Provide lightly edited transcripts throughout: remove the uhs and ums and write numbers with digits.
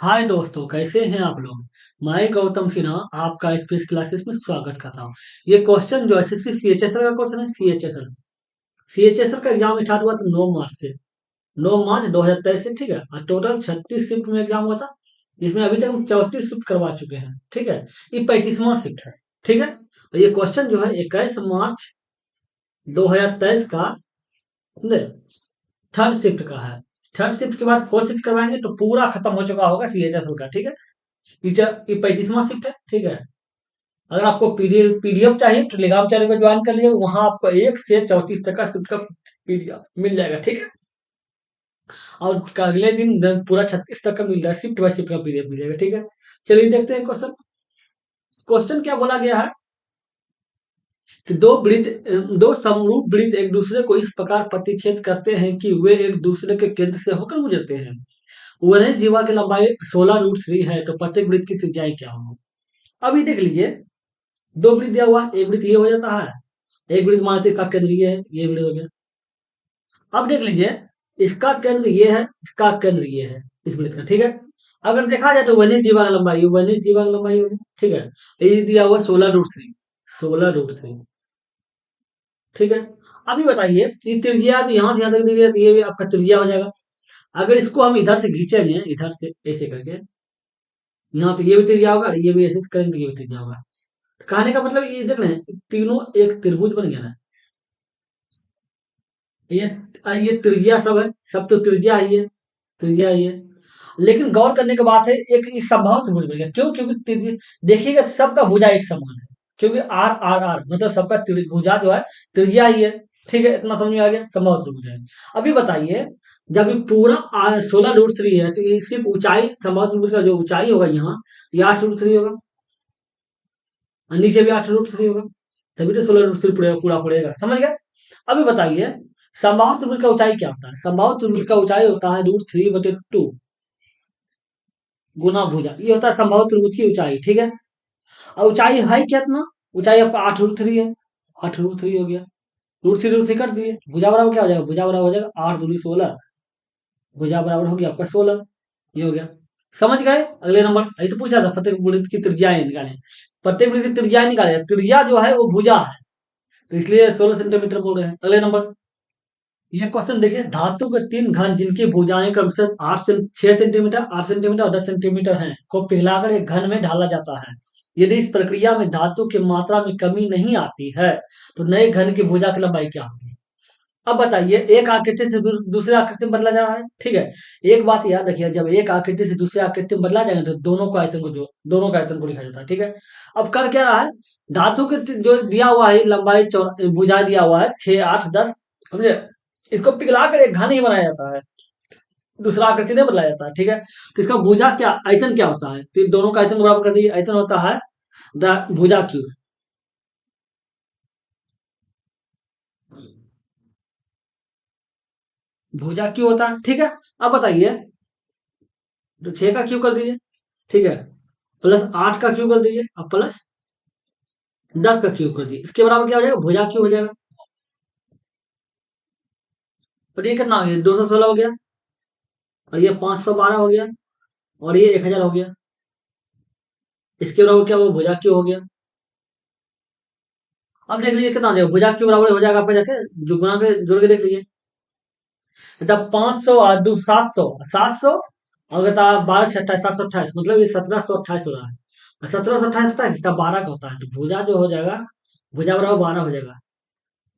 हाय दोस्तों, कैसे हैं आप लोग। मैं गौतम सिन्हा आपका स्पेस क्लासेस में स्वागत करता हूँ। ये क्वेश्चन जो एसएससी सीएचएसएल का क्वेश्चन है। सीएचएसएल सीएचएसएल का एग्जाम स्टार्ट हुआ था 9 मार्च से। 9 मार्च 2023 से, ठीक है। और टोटल 36 शिफ्ट में एग्जाम हुआ था, जिसमें अभी तक हम 34 शिफ्ट करवा चुके हैं, ठीक है। ये 35वां शिफ्ट है, ठीक है। और ये क्वेश्चन जो है 21 मार्च 2023 का थर्ड शिफ्ट का है। थर्ड शिफ्ट के बाद फोर्थ शिफ्ट करवाएंगे तो पूरा खत्म हो चुका होगा सीएचएसएल का, ठीक है। ये 35वां शिफ्ट है, ठीक है। अगर आपको पीडीएफ चाहिए तो टेलीग्राम चैनल को ज्वाइन कर लीजिए, वहां आपको 1 से 34 तक का शिफ्ट का पीडीएफ मिल जाएगा, ठीक है। और अगले दिन पूरा 36 तक का मिल रहा है, शिफ्ट बाय शिफ्ट का पीडीएफ मिल जाएगा, ठीक है। चलिए देखते हैं क्वेश्चन। क्वेश्चन क्या बोला गया है कि दो समरूप वृत्त एक दूसरे को इस प्रकार प्रतिच्छेद करते हैं कि वे एक दूसरे के केंद्र से होकर गुजरते हैं। वह जीवा की लंबाई 16√3 है, तो प्रत्येक वृत्त की त्रिज्याएं क्या होंगी। अभी देख लीजिए, दो वृत्त दिया हुआ है, एक वृत्त ये हो जाता है, एक वृत्त मानते का केंद्र ये है, ये वृत्त हो गया। अब देख लीजिए, इसका केंद्र ये है, इसका केंद्र ये है, इस वृत्त का, ठीक है। अगर देखा जाए तो वनिक जीवा की लंबाई, वनिक जीवा की लंबाई होगी, ठीक है। ये दिया हुआ 16√3, 16√3, ठीक है। अभी बताइए, ये त्रिज्या तो यहाँ से यहाँ तक दी गई, तो ये भी आपका त्रिज्या हो जाएगा। अगर इसको हम इधर से खींचेंगे, इधर से ऐसे करके, यहाँ पे ये भी त्रिज्या होगा, और ये भी ऐसे करेंगे तो ये भी त्रिज्या होगा। कहने का मतलब ये देख रहे हैं, तीनों एक त्रिभुज बन गया ना। ये ये त्रिज्या सब है, सब तो त्रिज्या ही है, त्रिज्या ही है। लेकिन गौर करने की बात है, एक संभव त्रिभुज बन गया, क्यों? क्योंकि देखिएगा सबका भुजा एक समान है, क्योंकि आर आर आर मतलब सबका भुजा जो है त्रिज्या ही है, ठीक है। इतना समझ में आ गया, संभव त्रिभुज है। अभी बताइए, जब ये पूरा 16√3 है, तो ये सिर्फ ऊंचाई, संभव त्रिभुज का जो ऊंचाई होगा यहाँ, ये 8√3 होगा, और नीचे भी 8√3 होगा, तभी तो 16√3 पूरा पूरा पड़ेगा, समझ गए। अभी बताइए, समबाहु त्रिभुज का ऊंचाई क्या होता है। समबाहु त्रिभुज का ऊंचाई होता है √3/2 गुना भुजा, ये होता है समबाहु त्रिभुज की ऊंचाई, ठीक है। और ऊंचाई है कितना? ऊंचाई आपका 8√3 है, 8√3 हो गया, √3 कर दिए, भुजा बराबर क्या हो जाएगा, भुजा बराबर हो जाएगा 8×2 = 16, भुजा बराबर हो गया आपका 16, ये हो गया। समझ गए। अगले नंबर, ये तो पूछा था प्रत्येक वृत्त की त्रिज्याएं निकालें। प्रत्येक वृत्त की त्रिज्याएं निकाले, त्रिज्या जो है वो भुजा है, तो इसलिए 16 सेंटीमीटर बोल रहे हैं। अगले नंबर, ये क्वेश्चन देखिए, धातु के 3 घन जिनकी भुजाएं क्रमशः 6 सेंटीमीटर, 8 सेंटीमीटर और 10 सेंटीमीटर हैं, को पिघलाकर एक घन में ढाला जाता है। यदि इस प्रक्रिया में धातु की मात्रा में कमी नहीं आती है, तो नए घन की भुजा की लंबाई क्या होगी। अब बताइए, एक आकृति से दूसरे आकृति में बदला जा रहा है, ठीक है। एक बात याद रखिए, जब एक आकृति से दूसरे आकृति में बदला जाएगा तो दोनों का आयतन को लिखा जाता है, ठीक है। अब कर क्या रहा है, धातु के जो दिया हुआ है लंबाई, भुजा दिया हुआ है 6, 8, 10, समझे। इसको पिघलाकर एक घन ही बनाया जाता है, दूसरा आकृति नहीं बदलाया जाता है, ठीक है। तो इसका भुजा क्या, आयतन क्या होता है, तो दोनों का आयतन बराबर कर दीजिए, आयतन होता है भुजा क्यूब, भुजा क्यों होता है, ठीक है। अब बताइए, तो 6 का क्यों कर दीजिए, ठीक है, प्लस 8 का क्यों कर दीजिए, अब प्लस 10 का क्यूब कर दीजिए, इसके बराबर क्या हो जाएगा, भुजा क्यों हो जाएगा। और ये कितना हो गया, 216 हो गया, और ये 512 हो गया, और ये 1000 हो गया। इसके बराबर क्या होगा, भुजा क्यों हो गया। अब देख लीजिए कितना हो जाएगा, भुजा क्यों बराबर हो जाएगा आपका, जाके जो गुणा के जोड़ के देख लीजिए। मतलब 500 और 700, 700 और कहता 12×6 = 728, मतलब ये 1728 हो रहा है। 1728 होता है, इसका 12 का होता है, तो भुजा जो हो जाएगा, भुजा बराबर 12 हो जाएगा।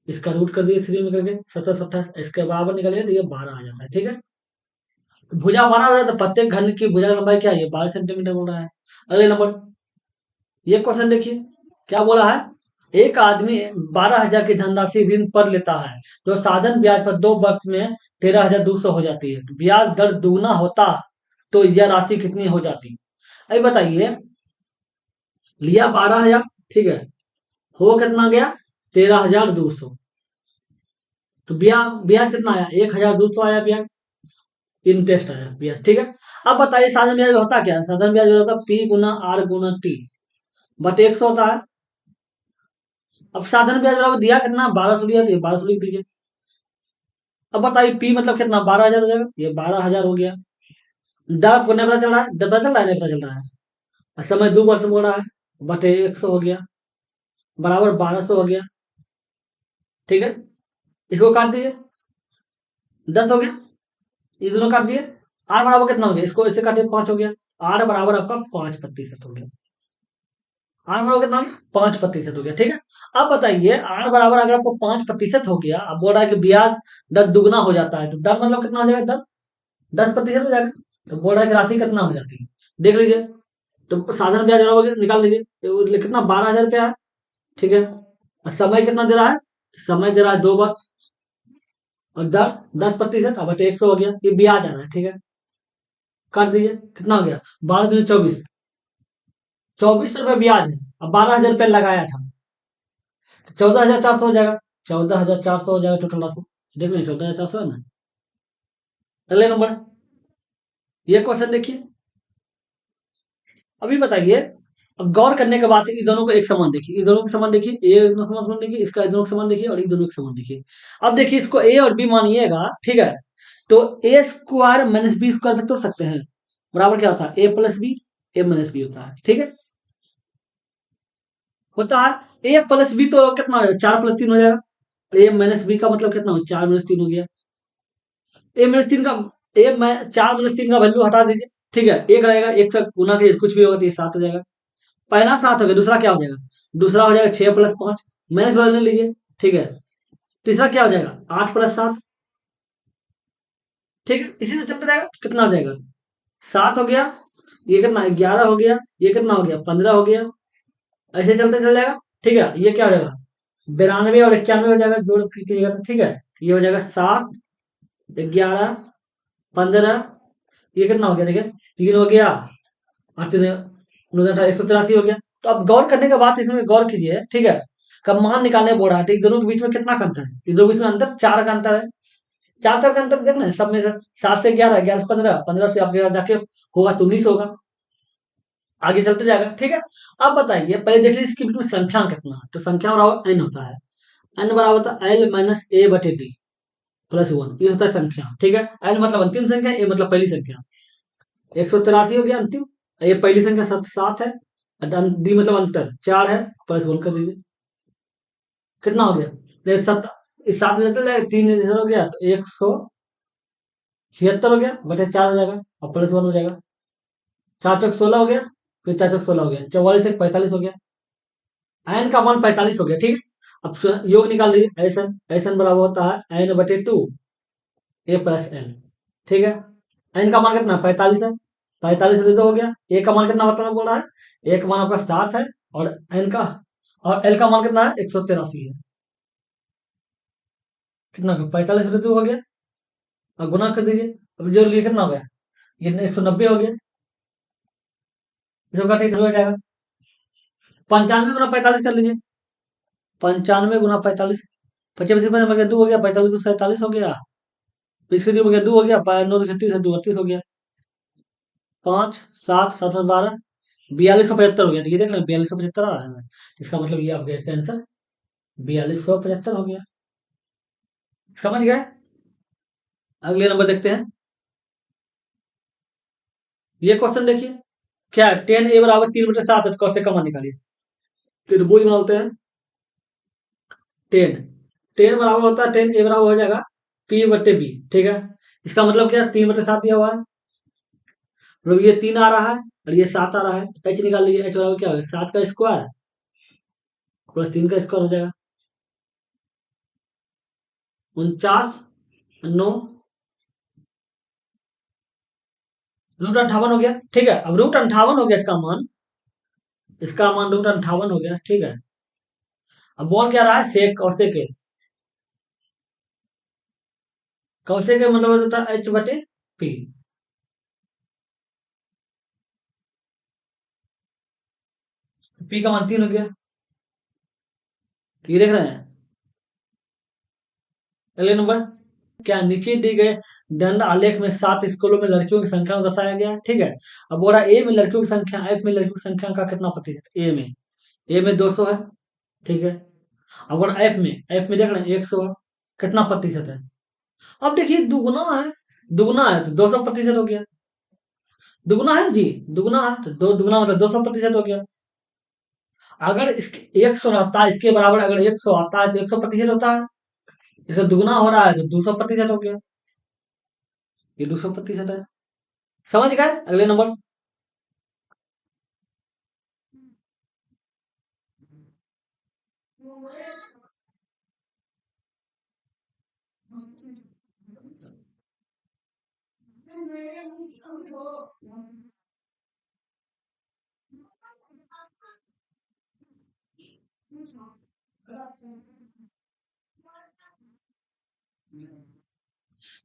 इसका रूट कर दिए 3 में करके, 1728 इसके बराबर निकलिए तो ये 12 आ जाता है, ठीक है। तो भुजा 12 हो रहा है, तो प्रत्येक घन की भुजा लंबाई क्या है, 12 सेंटीमीटर बोल रहा है। अगले नंबर, ये क्वेश्चन देखिए, क्या बोला है। एक आदमी 12,000 की धनराशि ऋण पर लेता है, जो साधन ब्याज पर 2 वर्ष में 13,200 हो जाती है, तो ब्याज दर दुगना होता, तो यह राशि कितनी हो जाती। अभी बताइए, लिया 12,000, ठीक है, हो कितना गया, 13,200, तो ब्याज ब्याज कितना आया, 1,200 आया ब्याज, इंटरेस्ट आया ब्याज, ठीक है। अब बताइए, साधन ब्याज होता क्या है, साधन ब्याज होता है P×R×T बट 100 होता है। अब साधन ब्याज बराबर दिया कितना, 1200 दिया, तो 1200 लिख दीजिए। अब बताइए, पी मतलब कितना, 12,000 हो जाएगा, ये 12,000 हो गया। दर आपको नहीं पता चल रहा है, दर पता चल रहा है, नहीं पता चल रहा है। और समय 2% बोल रहा है, बटे 100 हो गया, बराबर 1200 हो गया। ठीक है, इसको काट दीजिए, 10 हो गया, ये दोनों काट दिए। आर बराबर कितना हो गया, इसको इससे काटिए, 5 हो गया। आर बराबर आपका 5% हो गया। आर बराबर कितना हो गया, 5% हो गया। ठीक है, अब बताइए आर बराबर अगर आपको 5% हो गया, अब बोल रहा है कि ब्याज दर दुगना हो जाता है, तो दर मतलब कितना हो जाएगा, दर 10% हो जाएगा। तो बोल रहा है कि राशि कितना हो जाती है, देख लीजिए। तो साधारण ब्याज बराबर निकाल लीजिए, तो कितना, 12,000 रुपया है। ठीक है, और समय कितना दे रहा है, समय दे रहा है 2 वर्ष, और दर 10%, अब बटे 100 हो गया, ये ब्याज आ रहा है। ठीक है, काट दीजिए, कितना हो गया, 12 दूनी 24, 24 रुपये ब्याज है। अब 12,000 रुपये लगाया था, 14,400 हो जाएगा, 14,400 हो जाएगा टोटल राशि। देख लीजिए, 14,400 है ना। अगले नंबर, ये क्वेश्चन देखिए। अभी बताइए, अब गौर करने के बाद इन दोनों को एक समान देखिए, इन दोनों के समान देखिए, ए दोनों के समान देखिए, इसका इन दोनों के समान देखिए, और इन दोनों के समान देखिए। अब देखिए, इसको ए और बी मानिएगा, ठीक है। तो ए स्क्वायर माइनस बी स्क्वायर में तोड़ सकते हैं, बराबर क्या होता है, ए प्लस बी, ए माइनस बी होता है। ठीक है, होता है। ए प्लस बी तो कितना हो जाएगा, 4 + 3 हो जाएगा। ए माइनस बी का मतलब कितना हो, 4 - 3 हो गया। ए माइनस तीन का, 4 - 3 का वैल्यू हटा दीजिए। ठीक है, एक रहेगा, एक से गुना के कुछ भी होगा तो ये 7 हो जाएगा। पहला 7 हो गया, दूसरा क्या हो जाएगा, दूसरा हो जाएगा 6 + 5, माइनस वाले लीजिए। ठीक है, तीसरा क्या हो जाएगा, 8 + 7। ठीक है, इसी से चलते रहेगा, कितना हो जाएगा, 7 हो गया, ये कितना, 11 हो गया, ये कितना हो गया, 15 हो गया। ऐसे चलते चल जाएगा। ठीक है, ये क्या हो जाएगा, 92 और 91 हो जाएगा, जोड़ के कीजिएगा तो। ठीक है, ये हो जाएगा 7, 11, 15, ये कितना हो गया, देखिए 3 हो गया, और 183 हो गया। तो अब गौर करने के बाद इसमें गौर कीजिए। ठीक है, कब मान निकालने बोल रहा है, ठीक, दोनों के बीच में कितना का अंतर है, इन दोनों के बीच में अंतर 4 का अंतर है। 4 का अंतर देखना है सब में से, 7 से 11, 11 से 15, 15 से आप जाके होगा तो 19 होगा, आगे चलते जाएगा। ठीक है, अब बताइए, पहले देख लीजिए इसके बीच में संख्या कितना है, तो संख्या बराबर एन होता है। एन बराबर होता है एल माइनस ए बटे डी प्लस 1, ये होता है संख्या। ठीक है, एल मतलब अंतिम संख्या, ए मतलब पहली संख्या। 183 हो गया अंतिम, ये पहली संख्या 7 है, डी मतलब अंतर 4 है, प्लस 1 कर दीजिए, कितना हो गया, देखिए 7, इस 7 में चल जाएगा, 3 इधर हो गया, तो 176 हो गया, बटे 4 हो जाएगा, और प्लस 1 हो जाएगा। 4 × 16 हो गया, फिर 4 × 16 हो गया, 44 से 45 हो गया, एन का मान 45 हो गया। ठीक है, अब योग निकाल लीजिए, एस एन, एस एन बराबर होता है एन बटे 2 ए प्लस एन। ठीक है, एन का मान कितना, 45 है, 45 से 2 हो गया। ए का मान कितना मतलब बोल रहा है, ए का मान आपका 7 है, और एन का, और एल का मान कितना है, 183 है। कितना, 45 से 2 हो गया, और गुना कर दीजिए। अब जो लिए कितना हो गया, ये 190 हो गया, जो का ठीक हो जाएगा। 95 × 45 कर लीजिए, 95 × 45, 25 में 2 हो गया, 45 तो 47 हो गया, 20 हो गया, 2 हो गया, 9 36 है, 2 38 हो गया, 5 7 7 में 12, 4275 हो गया। तो ये देख लें, 4275 आ रहा है, इसका मतलब ये आपका इसका आंसर 4275 हो गया। समझ गए, अगले नंबर देखते हैं। ये क्वेश्चन देखिए, क्या है, 10 a बराबर 3/7 है, तो कैसे कमा निकालिए, त्रिभुज बनाते हैं। 10, 10 बराबर होता है, 10 a बराबर हो जाएगा p/b। ठीक है, इसका मतलब क्या, 3/7 दिया हुआ है, मतलब ये 3 आ रहा है, और ये 7 आ रहा है, एच निकाल लीजिए, एच बराबर क्या होगा, 7 का स्क्वायर प्लस 3 का स्क्वायर हो जाएगा, 49, 9, √58 हो गया। ठीक है, अब √58 हो गया इसका मान, इसका मान √58 हो गया। ठीक है, अब बोल क्या रहा है, सेक और सेके, कौसे के मतलब होता है H/P। पी का मान 3 हो गया, ये देख रहे हैं। अगले नंबर, क्या नीचे दिए गए दंड आलेख में 7 स्कूलों में लड़कियों की संख्या को दर्शाया गया है। ठीक है, अब बोला ए में लड़कियों की संख्या, एफ में लड़कियों की संख्या का कितना प्रतिशत, ए में 200 है। ठीक है, अब बोला एफ में देख रहे हैं 100 है, कितना प्रतिशत है। अब देखिए दुगुना है, दुगुना है तो 200% हो गया, दुगुना है जी, दुगुना है तो दो दुगुना मतलब 200% हो गया। अगर इसके 100 रहता है, इसके बराबर अगर 100 आता है तो 100% होता है। इसका दुगुना हो रहा है तो 200% हो गया। ये 200% है। समझ गए? अगले नंबर।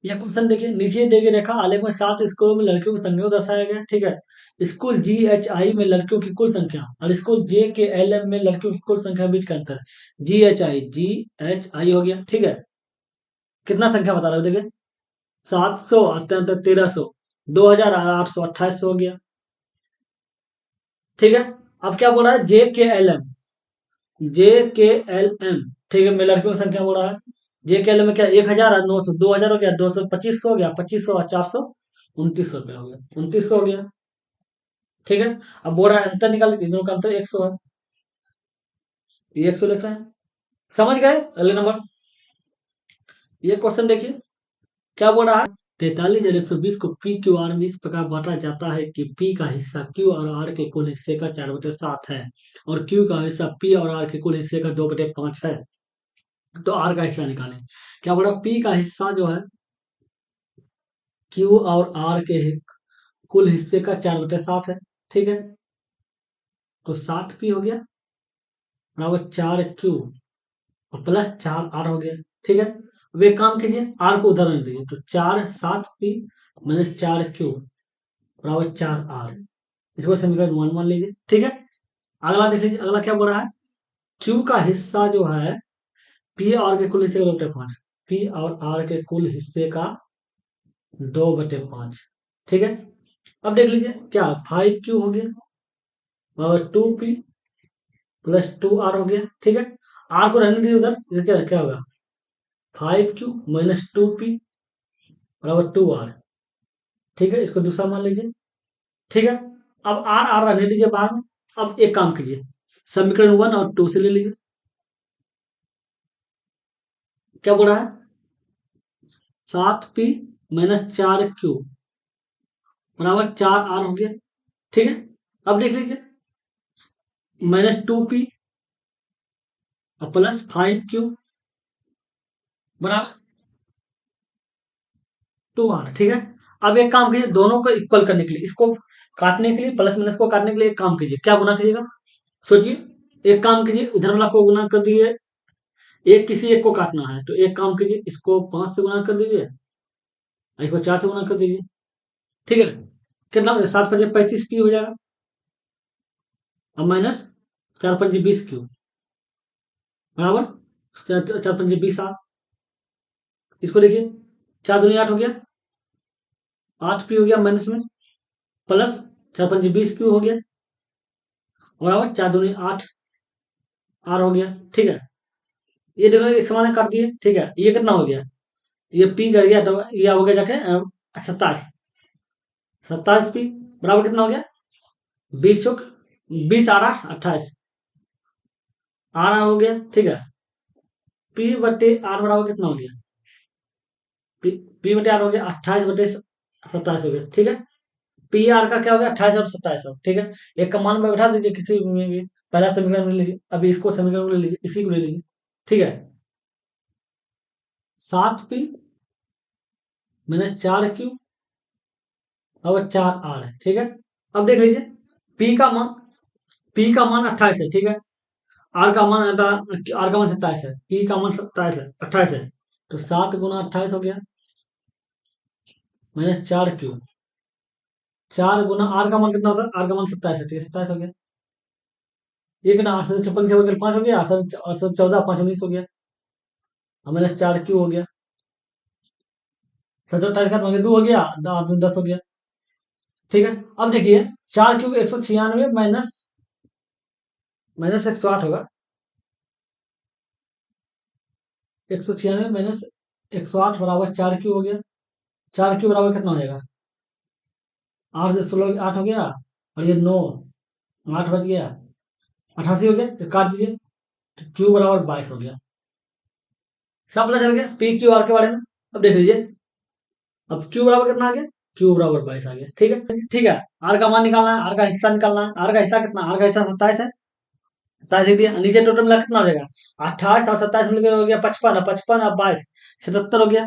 यह क्वेश्चन देखिए, नीचे दी गई रेखा आलेख में 7 स्कूलों में लड़कियों की संख्या को दर्शाया गया, ठीक है। स्कूल GHI में लड़कियों की कुल संख्या और स्कूल JKLM में लड़कियों की कुल संख्या के बीच का अंतर। GHI हो गया, ठीक है। कितना संख्या बता रहे हो देखिए, 700 अत्यंत 1300, 2828 हो गया, ठीक है। अब क्या बोल रहा है, JKLM, ठीक है, में लड़कियों की संख्या बोल रहा है। JKLM में क्या, 1000 900, 2000 हो गया, 200 2500 हो गया, 2500 और 400 2900 रुपया हो गया, 2900 हो गया, ठीक है। अब बोल रहा है अंतर निकाल, तीनों का अंतर 100 है, ये 100 लिख रहे हैं। समझ गए? अगले नंबर। ये क्वेश्चन देखिए, क्या बोल रहा है, 43,120 को PQR में इस प्रकार बांटा जाता है कि P का हिस्सा Q और R के कुल हिस्से का 4/7 है और Q का हिस्सा P और R के कुल हिस्से का 2/5 है। तो R का हिस्सा निकालें। क्या बोला, P का हिस्सा जो है Q और R के कुल हिस्से का 4/7 है, ठीक है। तो 7P हो गया बराबर 4Q और प्लस 4R हो गया, ठीक है। अब एक काम कीजिए, R को उधर रख दीजिए, तो 7P माइनस 4Q बराबर 4R। इसको समीकरण 1 मान लीजिए, ठीक है। अगला देख लीजिए, अगला क्या बोल रहा है, Q का हिस्सा जो है P और के कुल हिस्से का 2/5, P और R के कुल हिस्से का 2/5, ठीक है। अब देख लीजिए क्या, 5Q हो गया बराबर 2P प्लस 2R हो गया, ठीक है। R को रहने दीजिए उधर, इधर क्या क्या होगा, 5Q माइनस 2P बराबर 2R, ठीक है। इसको दूसरा मान लीजिए, ठीक है। अब R R रहने दीजिए बाहर में। अब एक काम कीजिए, समीकरण 1 और 2 से ले लीजिए। क्या बोल रहा है, 7P माइनस 4Q बराबर 4R हो गया, ठीक है। अब देख लीजिए, -2P और प्लस 5Q बराबर 2R, ठीक है। अब एक काम कीजिए, दोनों को इक्वल करने के लिए, इसको काटने के लिए, प्लस माइनस को काटने के लिए एक काम कीजिए, क्या गुना कीजिएगा, सोचिए। एक काम कीजिए, इधर वाला को गुना कर दीजिए, एक किसी एक को काटना है, तो एक काम कीजिए, इसको 5 से गुना कर दीजिए, इसको 4 से गुना कर दीजिए, ठीक है। कितना हो जाएगा, 7×5 = 35P हो जाएगा। अब माइनस 4×5 = 20Q बराबर 4×5 = 20R। इसको देखिए, 4×2 = 8 हो गया, 8P हो गया माइनस में, प्लस 4×5 = 20Q हो गया और बराबर 4×2 = 8R हो गया, ठीक है। ये देखो एक समान काट दिए, ठीक है। ये कितना हो गया, ये P कर गया, तो ये हो गया जाके 27, 27P बराबर कितना हो गया, 20 × 20 = 28, R हो गया, ठीक है। P/R बराबर कितना हो गया, P/R हो गया 28/27 हो गया, ठीक है। PR का क्या हो गया, 28 और 27, ठीक है। एक का मान में बैठा दीजिए किसी में भी, पहला समीकरण ले लीजिए, अभी इसको समीकरण ले लीजिए, इसी को ले लीजिए, ठीक है। 7P माइनस 4Q और 4R है, ठीक है। अब देख लीजिए, P का मान, P का मान 28 है, ठीक है। R का मान R का मान 27 है, P का मान 27 है, 28 है, तो 7 × 28 हो गया माइनस 4Q, 4 × R का मान कितना होता है, R का मान 27 है, ठीक है, 27 हो गया। एक ना 856 छः 5 हो गया, 814 5 19 हो गया, और माइनस 4Q हो गया, 27 का 2 हो गया, 10 हो गया, ठीक है। अब देखिए, 4Q 196 माइनस माइनस 108 होगा, 196 माइनस 108 बराबर 4Q हो गया, 4Q बराबर कितना हो जाएगा, 8 से 16 8 हो गया, और ये 9, 8 बच गया, 88 हो गया, तो काट दीजिए, तो क्यू बराबर 22 हो गया। सब पता चल गया पी क्यू आर के बारे में। अब देख लीजिए, अब क्यू बराबर कितना आ गया, क्यू बराबर 22 आ गया। ठीक है, ठीक है। आर का मान निकालना है, आर का हिस्सा निकालना है। आर का हिस्सा कितना, आर का हिस्सा 27 है, 27 लिख दिया। नीचे टोटल मिला कितना हो जाएगा, 28 और 27 मिलकर हो गया 55, 55 और 22 77 हो गया।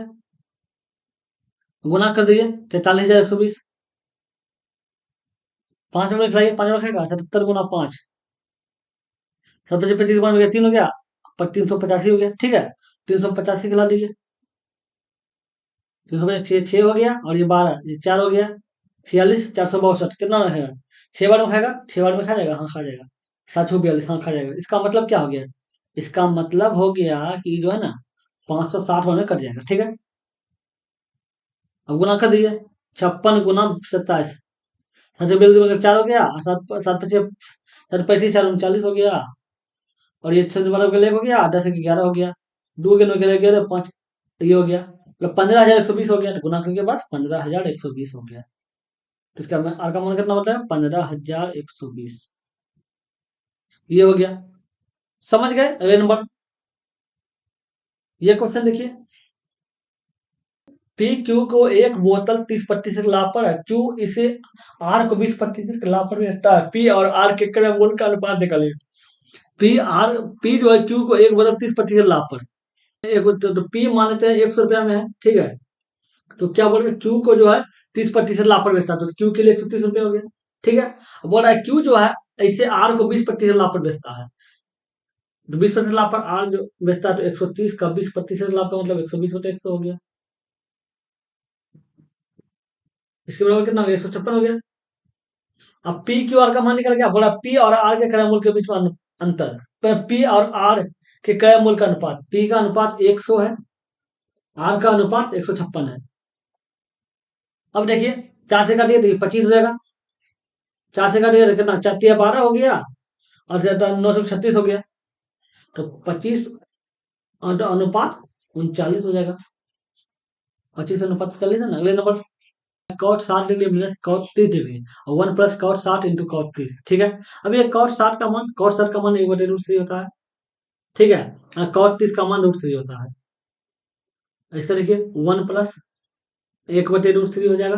गुना कर दीजिए, 43,120। 5 में खिलाइए, 5 में खाएगा, 77 गुना 5, 7 25 हो गया, 3 हो गया, पर 385 हो गया। ठीक है, 385 खिला दीजिए। 385 6 हो गया, और ये 12, ये 4 हो गया, 46, 462 कितना रहेगा, 6 बार में खाएगा, 6 बार में खा जाएगा, हाँ खा जाएगा। 742, हाँ खा जाएगा। इसका मतलब क्या हो गया, इसका मतलब हो गया कि जो है ना 560 बार में कट जाएगा। ठीक है, अब गुना कर दीजिए, 56 गुना 27, 7 4 हो गया, 7 7 25, 7 35 4 39 हो गया, और ये 6 वाला का लेग हो गया, 10 के 11 हो गया, 2 के 9 के 11, 5 ये हो गया, मतलब 15,120 हो गया। तो गुना करने के बाद 15,120 हो गया। तो इसका आर का मान कितना होता है, 15,120, ये हो गया। समझ गए। अगले नंबर, ये क्वेश्चन देखिए, पी क्यू को एक बोतल 30% लाभ पर है, क्यू इसे आर को 20% लाभ पर बेचता है। पी और आर के क्रय मूल्य का अनुपात निकालिए। पी जो है क्यू को एक बोतल 30% लाभ पर है। तो पी मान लेते हैं 100 रुपया में है। ठीक है, तो क्या बोल रहे हैं, क्यू को जो है 30% लाभ पर बेचता है, तो क्यू के लिए 130 रुपया हो गया। ठीक है, अब बोल रहा है क्यू जो है ऐसे आर को 20% लाभ पर बेचता है, तो 20% लाभ पर आर जो बेचता है, तो 130 का 20% लाभ का मतलब 120 बटे 100 हो गया। इसके बराबर कितना हो गया, 156 हो गया। अब पी क्यू आर का मान निकल गया। बोला पी और आर के क्रय मूल्य के बीच में अंतर, तो पी और आर के क्रय मूल्य का अनुपात, पी का अनुपात 100 है, आर का अनुपात 156 है। अब देखिए, 4 से काटिए, देखिए 25 हो जाएगा। 4 से काटिए कितना, 4 12 हो गया, और 936 हो गया, तो 25 अनुपात 39 हो जाएगा। 25 अनुपात 40 है ना। अगले number, cot 60 degree minus cot 30 degree, और 1 प्लस कॉट 60 इंटू कॉट 30। ठीक है, अब ये कॉट 60 का मान 1/√3 होता है। ठीक है, कॉट 30 का मान √3 होता है। इस तरीके 1 प्लस 1/√3 हो जाएगा,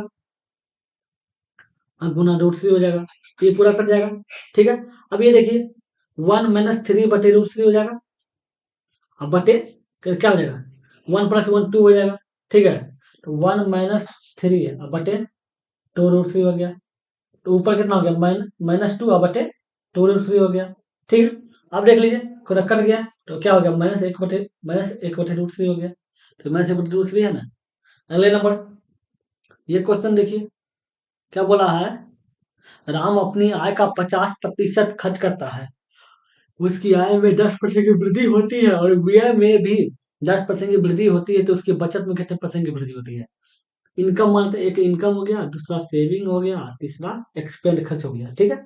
गुना √3 हो जाएगा, ये पूरा कट जाएगा। ठीक है, अब ये देखिए 1 माइनस 3/√3 हो जाएगा, अब बटे क्या हो जाएगा, 1 + 1 2 हो जाएगा। ठीक है, तो 1 माइनस 3 अब बटे 2√3 हो गया, तो ऊपर कितना हो गया, -2 अब बटे 2√3 हो गया। ठीक है, अब देख लीजिए खुद कट गया, तो क्या हो गया, -1/√3 हो गया, तो -1/√3 है ना। अगले नंबर, ये क्वेश्चन देखिए, क्या बोला है, राम अपनी आय का 50% खर्च करता है, उसकी आय में 10% की वृद्धि होती है, और व्यय में भी 10% की वृद्धि होती है, तो उसकी बचत में कितने % की वृद्धि होती है। इनकम मानते, एक इनकम हो गया, दूसरा सेविंग हो गया, तीसरा एक्सपेंड खर्च हो गया। ठीक है,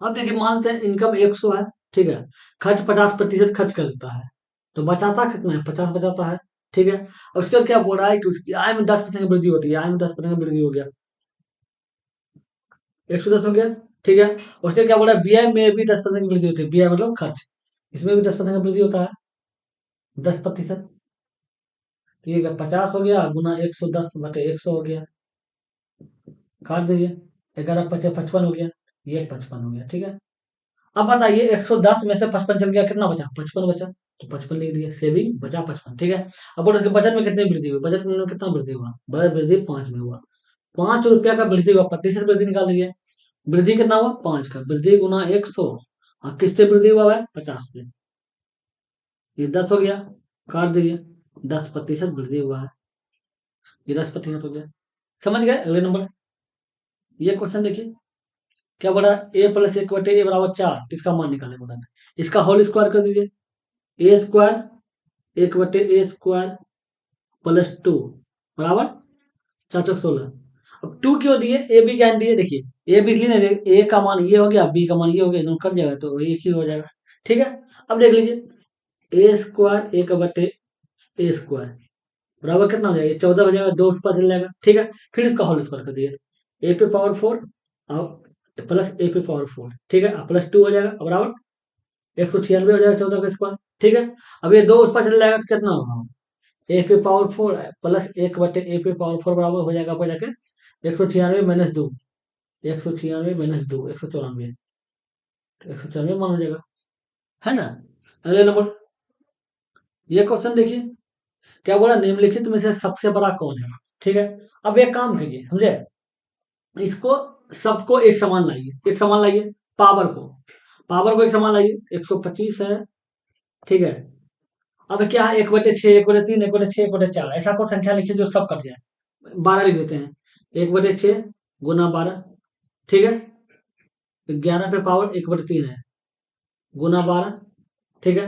अब देखिए मानते हैं इनकम 100 है। ठीक है, खर्च 50% खर्च करता है, तो बचाता कितना है, 50 बचाता है। ठीक है, और उसके बाद क्या बोल रहा है कि उसकी आय में 10% की वृद्धि होती है, आय में 10% की वृद्धि हो गया, 110 हो गया। ठीक है, और उसके क्या बोल रहा है, व्यय में भी 10% की वृद्धि होती है, व्यय मतलब खर्च, इसमें भी 10% की वृद्धि होता है, 10%। ठीक है, 50 हो गया, गुना 110/100 हो गया, काट दीजिए, 11 × 5 = 55 हो गया, ये 55 हो गया। ठीक है, अब बताइए 110 में से 55 चल गया, कितना बचा, 55 बचा, तो 55 लिख दिया, सेविंग बचा 55। ठीक है, अब बोलो कि बचत में कितनी वृद्धि हुई, बचत में कितना वृद्धि हुआ, बचत वृद्धि 5 में हुआ, 5 रुपया का वृद्धि हुआ, प्रतिशत वृद्धि निकाल दीजिए, वृद्धि कितना हुआ, 5 का, वृद्धि गुना 100, और किससे वृद्धि हुआ है, 50 से, ये 10 हो गया, काट दीजिए, 10% वृद्धि हुआ है, ये 10% हो गया। समझ गए। अगले नंबर, ये क्वेश्चन देखिए, क्या बोला, a + 1/a = 4, इसका मान निकालने बोला है। इसका होल स्क्वायर कर दीजिए, a स्क्वायर 1/a² + 2 बराबर 416। अब 2 क्यों दिए, ए बी ज्ञान दिए, देखिए ए बी लिए ना, ए का मान ये हो गया, बी का मान ये हो गया, दोनों कट जाएगा, तो एक ही हो जाएगा। ठीक है, अब देख लीजिए, a² 1/a² बराबर कितना हो जाएगा, ये 14 हो जाएगा, 2 उस पर चल जाएगा, ठीक है। फिर इसका होल स्क्वायर कर दिए, ए पे पावर 4 और प्लस ए पे पावर 4, ठीक है, प्लस 2 हो जाएगा बराबर 196 हो जाएगा 14 का स्क्वायर, ठीक है। अब ये 2 उस पर चल जाएगा तो कितना होगा, ए पे पावर 4 प्लस 1/a पे पावर 4 बराबर हो जाएगा आपको जाके 196 - 2, 196 - 2 194, 194 मान हो जाएगा, है ना। अगले नंबर, ये क्वेश्चन देखिए, क्या बोला, निम्नलिखित में से सबसे बड़ा कौन है, ठीक है। अब एक काम कीजिए, समझे, इसको सबको एक समान लाइए, एक समान लाइए, पावर को एक समान लाइए, 125 है, ठीक है। अब क्या है, 1/6, 1/3, 1/6, 1/4, ऐसा कोई संख्या लिखिए जो सब कट जाए, 12 लिख देते हैं, 1/6 गुना 12, ठीक है, 11 पे पावर 1/3 है, गुना 12, ठीक है।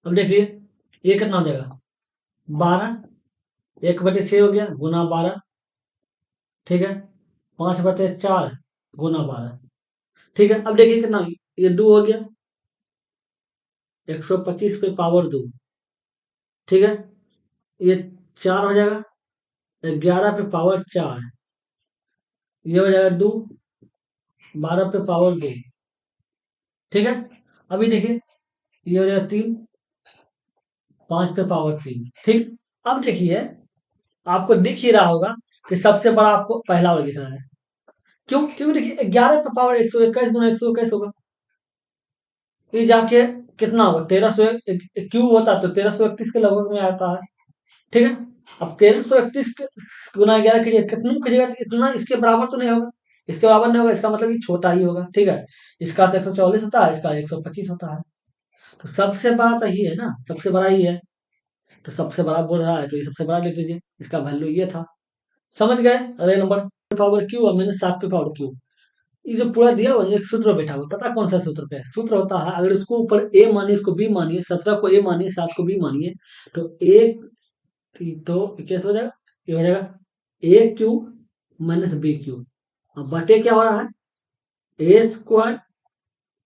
अब देखिए ये कितना हो जाएगा, 12, 1/6 हो गया गुना 12, ठीक है, 5/4 गुना 12, ठीक है। अब देखिए कितना, ये 2 हो गया, 125 पे पावर 2, ठीक है, ये 4 हो जाएगा, 11 पे पावर 4, ये हो जाएगा 2, 12 पे पावर 2, ठीक है। अभी देखिए ये हो जाएगा 3, 5 पे पावर 3, ठीक। अब देखिए आपको दिख ही रहा होगा कि सबसे बड़ा आपको पहला वाला दिख रहा है, क्यों, क्योंकि देखिए 11 पे पावर 121 गुना 121 होगा, ये जाके कितना होगा, 1300 क्यूब होता तो 1331 के लगभग में आता है, ठीक है। अब 1331 गुना 11 कीजिए, कितना कीजिएगा, इतना इसके बराबर तो नहीं होगा, इसके बराबर नहीं होगा, इसका मतलब ये छोटा ही होगा, ठीक है। इसका तो 144 होता है, इसका 125 होता है, तो सबसे बड़ा तो ही है ना, सबसे बड़ा ही है, तो सबसे बड़ा बोल रहा है तो ये सबसे बड़ा लिख लीजिए, इसका वैल्यू ये था, समझ गए। अगले नंबर, पावर क्यू और मैंने 7 पे पावर क्यू, ये जो पूरा दिया हुआ है, एक सूत्र बैठा हुआ, पता कौन सा सूत्र पे है, सूत्र होता है, अगर इसको ऊपर ए मानिए, इसको बी मानिए, 17 को ए मानिए, 7 को बी मानिए, तो एक, तो कैसे हो जाएगा, ये हो जाएगा ए क्यू माइनस बी क्यू, अब बटे क्या हो रहा है, ए स्क्वायर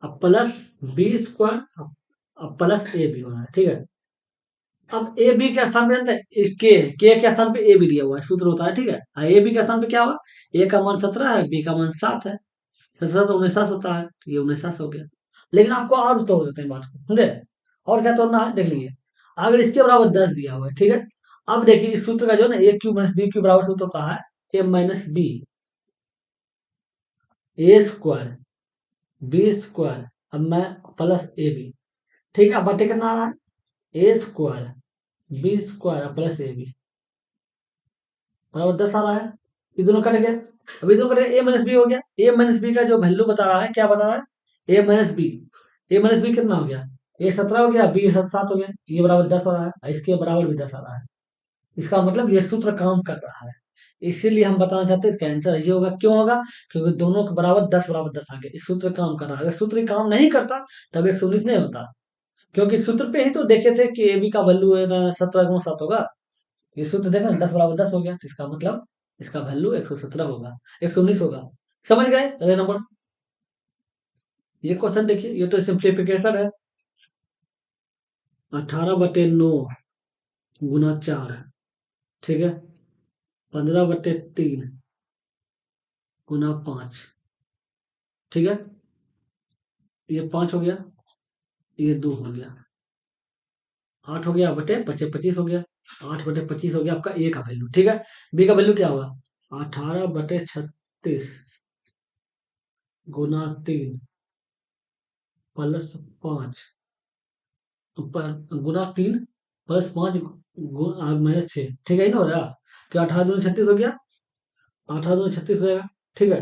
अब प्लस बी स्क्वायर अब प्लस ए बी हो रहा है, ठीक है। अब ए बी के स्थान पे जानते हैं के स्थान पे ए बी दिया हुआ है, सूत्र होता है, ठीक है। ए बी के स्थान पे क्या होगा, ए का मान 17 है, बी का मान 7 है, 17 तो 49 होता है, तो ये 49 हो गया। लेकिन आपको और तोड़ देते हैं बात को, समझे, और क्या तोड़ना है देख लीजिए, अगर इसके बराबर 10 दिया हुआ है, ठीक है। अब देखिए इस सूत्र का जो है ना, ए क्यू माइनस बी क्यू बराबर सूत्र होता है ए माइनस बी, ए स्क्वायर बी स्क्वायर, अब मैं प्लस ए बी, ठीक है। अब बटे कितना आ रहा है, a square b square plus a b बराबर 10 आ रहा है, ये दोनों कट गए, अब ये दोनों कट गए, ए माइनस बी हो गया, ए माइनस बी का जो वैल्यू बता रहा है, क्या बता रहा है, ए माइनस बी, ए माइनस बी कितना हो गया, ए 17 हो गया, बी 7 हो गया, ये बराबर 10 हो रहा है, इसके बराबर भी 10 आ रहा है, इसका मतलब ये सूत्र काम कर रहा है, इसीलिए हम बताना चाहते हैं इसका आंसर ये होगा, क्यों होगा, क्योंकि दोनों के बराबर 10 आ गए, इस सूत्र काम कर रहा है, अगर सूत्र काम नहीं करता तब 119 नहीं होता, क्योंकि सूत्र पे ही तो देखे थे कि ए बी का वैल्यू है ना 17 × 7 होगा, ये सूत्र देखा ना, 10 बराबर 10 हो गया, तो इसका मतलब इसका वैल्यू 117 होगा, 119 होगा, समझ गए। अगले नंबर, ये क्वेश्चन देखिए, ये तो सिंप्लीफिकेशन है, 18/9 गुना 4, ठीक है, 15/3 गुना 5, ठीक है, ये 5 हो गया, ये 2 हो गया, 8 हो गया बटे 25 हो गया, 8/25 हो गया आपका ए का वैल्यू, ठीक है। बी का वैल्यू क्या होगा, 18/36 गुना 3 प्लस 5 गुना 3 प्लस 5 माइनस 6, ठीक है, ना हो रहा, क्या 18×2 = 36 हो गया, 18×2 = 36 हो जाएगा, ठीक है,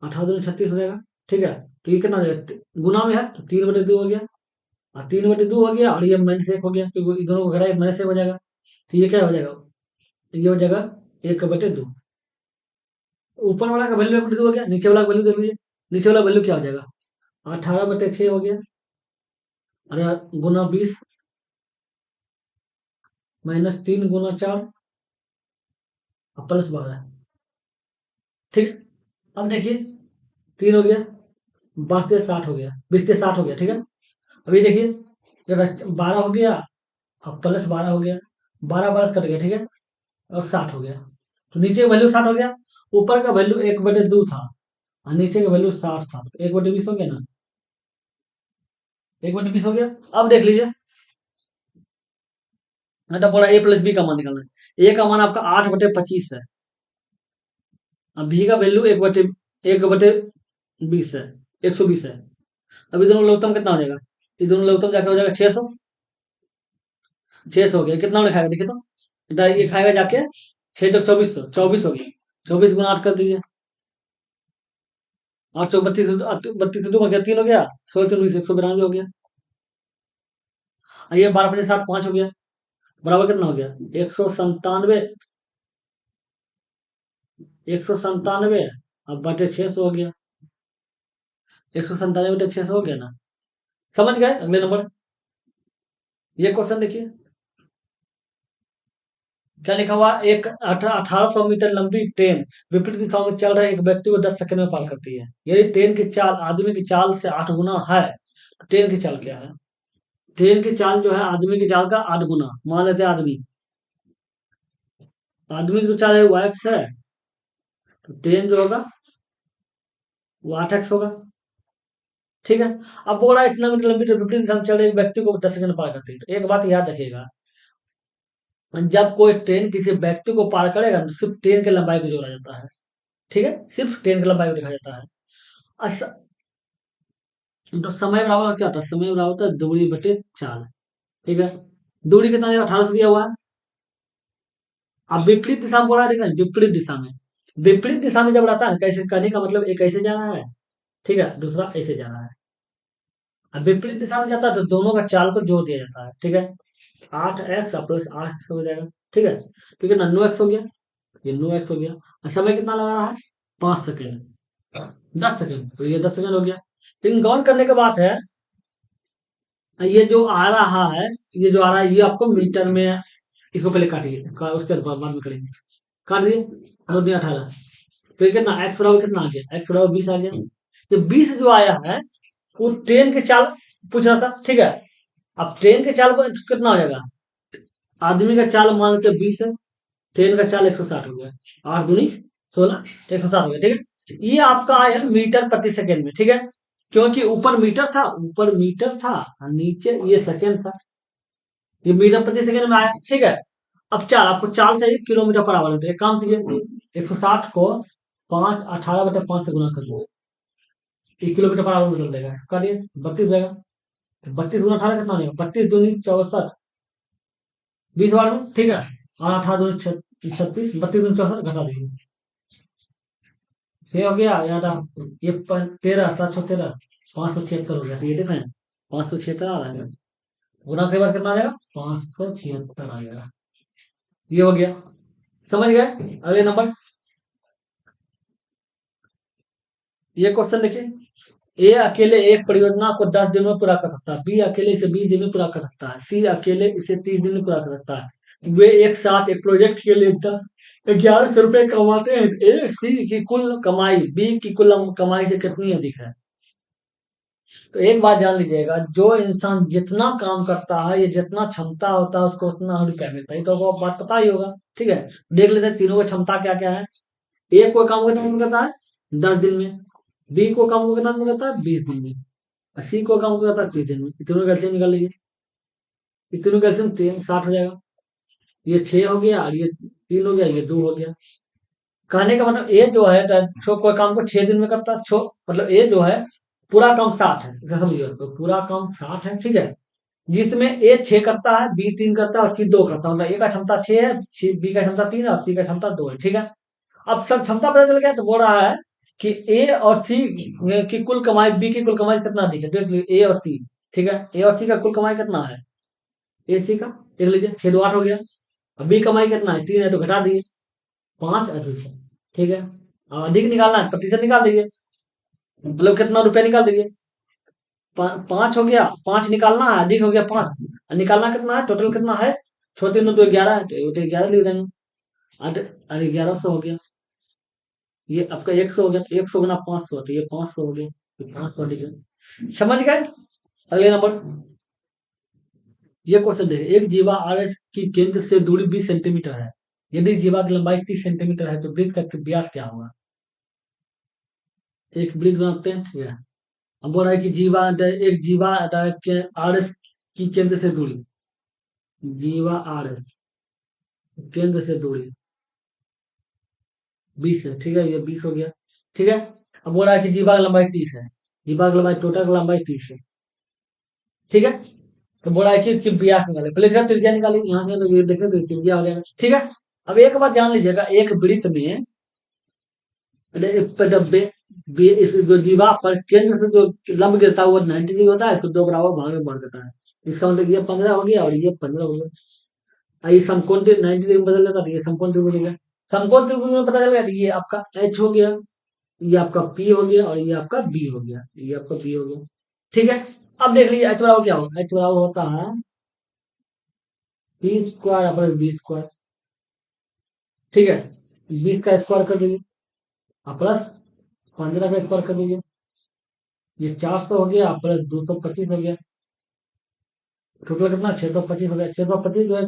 18×2 = 36 हो जाएगा, ठीक है। तो ये कितना हो जाएगा, गुना में है तो 3/2 हो गया, और 3/2 हो गया, और ये -1 हो गया, क्योंकि दोनों को घटा -1 हो जाएगा, तो ये क्या हो जाएगा, ये हो जाएगा 1/2, ऊपर वाला का वैल्यू 1/2 हो गया, नीचे वाला का वैल्यू देख लीजिए, नीचे वाला वैल्यू क्या हो जाएगा, 18/6 हो गया, अरे गुना 20 -3 गुना 4 और प्लस 12, ठीक है। अब देखिए 3 हो गया, 12×60 हो गया, 20×60 हो गया, ठीक है। अभी देखिए 12 हो गया और प्लस 12 हो गया, 12 12 कट गया, ठीक है, और 60 हो गया। तो नीचे का वैल्यू 60 हो गया, ऊपर का वैल्यू 1/2 था और नीचे का वैल्यू 60 था, तो 1/20 हो गया ना, 1/20 हो गया। अब देख लीजिए, मतलब पूरा ए प्लस बी का मान निकालना है। ए का मान आपका 8/25 है, अब बी का वैल्यू 1/20 है, 120 है। अब ये दोनों का लघुत्तम कितना हो जाएगा, ये दोनों लघुत्तम जाकर हो जाएगा 600, 600 हो गया, कितना उन्हें खाएगा देखिए तो, ये खाएगा जाके 6 चौक 2400, 24 हो गया, 24 × 8 कर दीजिए, 832, 32 दो गया 3 हो गया, 16 3 192 हो गया। और ये 12 5 7 5 हो गया, बराबर कितना हो गया, 197, 197 अब बटे 600 हो गया, 197 बटे 600 हो गया ना। समझ गए, अगले नंबर, ये क्वेश्चन देखिए क्या लिखा हुआ, एक 1800 मीटर लंबी ट्रेन विपरीत दिशा में चल रहे एक व्यक्ति को 10 सेकंड में पार करती है। यदि ट्रेन की चाल आदमी की चाल से 8 गुना है, तो ट्रेन की चाल क्या है। ट्रेन की चाल जो है आदमी की चाल का 8 गुना, मान लेते हैं आदमी, आदमी की जो चाल है वो x है, तो ट्रेन जो होगा वो 8x होगा, ठीक है। अब बोल रहा है इतना मीटर लंबी ट्रेन विपरीत दिशा में चल रहे एक व्यक्ति को 10 सेकंड में पार करती है, तो एक बात याद रखिएगा, जब कोई ट्रेन किसी व्यक्ति को पार करेगा तो सिर्फ ट्रेन की लंबाई को जोड़ा जाता है, ठीक है, सिर्फ ट्रेन की लंबाई को देखा जाता है। अच्छा, तो समय बराबर क्या होता है, समय बराबर होता है दूरी बटे चाल, ठीक है। दूरी कितना दिया, 1800 दिया हुआ है। अब विपरीत दिशा में बोला है, ठीक है, विपरीत दिशा में, विपरीत दिशा में जब रहता है, कैसे कहने का मतलब, एक ऐसे जाना है, ठीक है, दूसरा ऐसे जाना है। अब विपरीत दिशा में जाता है तो दोनों का चाल को जोड़ दिया जाता है, ठीक है, 8x प्लस 8x हो जाएगा, ठीक है, ठीक है ना, 9x हो गया, ये 9x हो गया। और समय कितना लगा रहा है, 5 सेकेंड, 10 सेकेंड, तो ये 10 सेकेंड हो गया। लेकिन गौर करने की बात है, ये जो आ रहा है, ये जो आ रहा है ये आपको मीटर में, इसको पहले काटिए, उसके बाद में करेंगे, काट दिए, 2 × 18, फिर कितना एक्स बराबर कितना आ गया, एक्स बराबर 20 आ गया। तो 20 जो आया है वो ट्रेन की चाल पूछ रहा था, ठीक है। अब ट्रेन के चाल पर कितना हो जाएगा, आदमी का चाल मान के 20 है, ट्रेन का चाल 160 हो गया, 8 × 16, 160 हो गया, ठीक है। ये आपका आया मीटर प्रति सेकेंड में, ठीक है, क्योंकि ऊपर मीटर था, ऊपर मीटर था और नीचे ये सेकेंड था, ये मीटर प्रति सेकेंड में आया, ठीक है। अब चाल आपको चाल से ही किलोमीटर पर आवर है, एक काम कीजिए, 160 को 5 18/5 से गुना कर लो, 1 किलोमीटर पर आवर बदल देगा, करिए 32 देगा, 32 × 18 कितना देगा, 32 × 2 = 64, 20 बार में, ठीक है, और 18 × 2 = 36, 32 × 64 घटा दीजिए, ये हो गया याद, ये 13 713, 576 हो गया, तो ये देखें 576 आ रहा है, गुना कई बार कितना आ जाएगा, 576 आ जाएगा, ये हो गया, समझ गए। अगले नंबर, ये क्वेश्चन देखिए, ए अकेले एक परियोजना को 10 दिन में पूरा कर सकता है, बी अकेले इसे 20 दिन में पूरा कर सकता है, सी अकेले इसे 30 दिन में पूरा कर सकता है। वे एक साथ एक प्रोजेक्ट के लिए 1100 रुपए कमाते हैं, ए सी की कुल कमाई बी की कुल कमाई से कितनी अधिक है। तो एक बात जान लीजिएगा, जो इंसान जितना काम करता है, ये जितना क्षमता होता है उसको उतना रुपया मिलता है, तो आपको बात पता ही होगा, ठीक है। देख लेते हैं तीनों की क्षमता क्या क्या है। ए कोई काम कितना दिन में करता है, 10 दिन में, बी को काम कितना दिन में करता है, 20 दिन में, और सी को काम करता है 30 दिन में, तीनों कैल्सियम निकाल लीजिए, ये तीनों कैल्सियम 60 हो जाएगा, ये 6 हो गया और ये 3 हो गया, ये 2 हो गया। कहने का मतलब ए जो है, तो कोई काम को 6 दिन में करता है, मतलब ए जो है पूरा काम 60 है, ऐसा समझिए, तो पूरा काम 60 है, ठीक है, जिसमें ए 6 करता है, बी 3 करता है और सी 2 करता है, मतलब ए का क्षमता 6 है, बी का क्षमता 3 है और सी का क्षमता 2 है, ठीक है। अब सब क्षमता पता चल गया, तो बोल रहा है कि ए और सी की कुल कमाई, बी की कुल कमाई कितना दिखे, देख लीजिए ए और सी, ठीक है, ए और सी का कुल कमाई कितना है, ए सी का देख लीजिए, 6 2 8 हो गया। अब बी कमाई कितना है, 3 है, तो घटा दिए, 5 अधिक है, ठीक है। अब अधिक निकालना है, प्रतिशत निकाल दीजिए, मतलब कितना रुपया निकाल दीजिए, 5 हो गया, 5 निकालना है, अधिक हो गया 5, निकालना कितना है, टोटल कितना है, छोटे नो तो 11 है, तो 11 लिख देंगे, अरे 1100 हो गया, ये आपका 100 हो गया, 100 गुना 500, तो ये 500 हो गया, तो 500 लिख देंगे। समझ गए। अगले नंबर, ये क्वेश्चन देखिए, एक जीवा आर एस की केंद्र से दूरी 20 सेंटीमीटर है। यदि जीवा की लंबाई 30 सेंटीमीटर है तो वृत्त का व्यास क्या होगा? एक वृत्त बनाते हैं, ठीक है। अब बोल रहा है कि एक जीवा के आर एस की केंद्र से दूरी, जीवा आर एस केंद्र से दूरी 20 है, ठीक है, ये 20 हो गया, ठीक है। अब बोल रहा है कि जीवा की लंबाई 30 है, जीवा की लंबाई, टोटल लंबाई 30 है, ठीक है। तो बोला है कि इसकी ब्यास निकाले, पहले इसका त्रिज्या निकाले, यहाँ से तो ये देखें तो त्रिज्या हो जाएगा, ठीक है। अब एक बात जान लीजिएगा, एक वृत्त में पहले इस पर जब इस जो जीवा पर केंद्र से जो लंब गिरता है वो 90 डिग्री होता है, तो दो बराबर भाग में बढ़ जाता है। इसका मतलब ये 15 हो गया और ये 15 हो गया। और ये समकोण 90 डिग्री में बदल जाता है, तो ये समकोण त्रिभुज हो गया। समकोण त्रिभुज में पता चल गया, ये आपका एच हो गया, ये आपका पी हो गया और ये आपका बी हो गया, ये आपका बी हो गया, ठीक है। अब देख लीजिए एच बराबर क्या होगा, एच बराबर होता है B square plus B square, ठीक है। 20 का स्क्वायर कर दीजिए और प्लस 15 का स्क्वायर कर दीजिए, ये 400 हो गया प्लस 225 हो गया, टोटल कितना 625 हो गया। 625 जो है